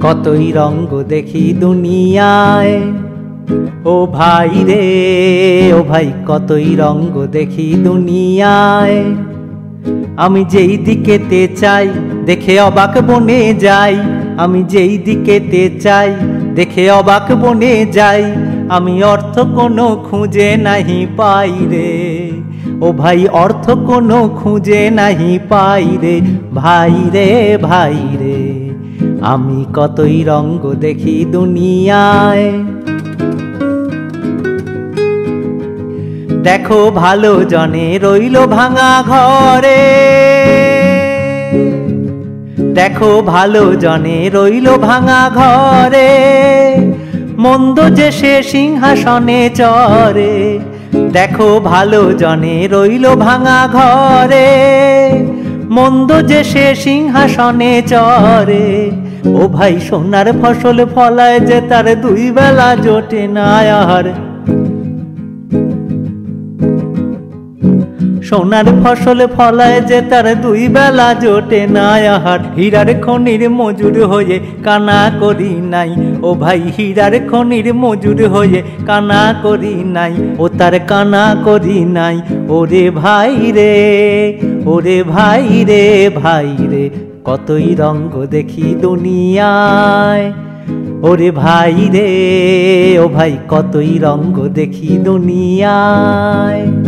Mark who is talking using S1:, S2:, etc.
S1: কতই রঙ্গ দেখি দুনিয়ায়। ও ভাই রে ও ভাই কতই রঙ্গ দেখি দুনিয়ায়। আমি যেই দিকেতে চাই দেখে অবাক বনে যাই। আমি যেই দিকেতে চাই দেখে অবাক বনে যাই। আমি অর্থ কোনো খুঁজে নাহি পাই রে। ও ভাই অর্থ কোনো খুঁজে নাহি পাই রে। ভাই রে ভাই রে আমি কতই রঙ্গ দেখি দুনিয়ায়। দেখো ভালো জনে রইল ভাঙা ঘরে। দেখো ভালো জনে রইল ভাঙা ঘরে। মন্দ যে সে সিংহাসনে চড়ে। দেখো ভালো জনে রইল ভাঙা ঘরে। মন্দ যে সে সিংহাসনে চড়ে। ও ভাই সোনার ফসল ফলায় যে তার দুই বেলা জোটে না আর। সোনার ফসল ফলায় যে তার দুই বেলা জোটে না আহার। হীরার খনির মজুর হয়ে কানা করি নাই। ও ভাই হীরার খনির মজুর হয়ে কানা করি নাই। ও তার কানা করি নাই। ওরে ভাই রে ওরে ভাই রে ভাই রে কতই রঙ্গ দেখি দুনিয়ায়। ওরে ভাই রে ও ভাই কতই রঙ্গ দেখি দুনিয়ায়।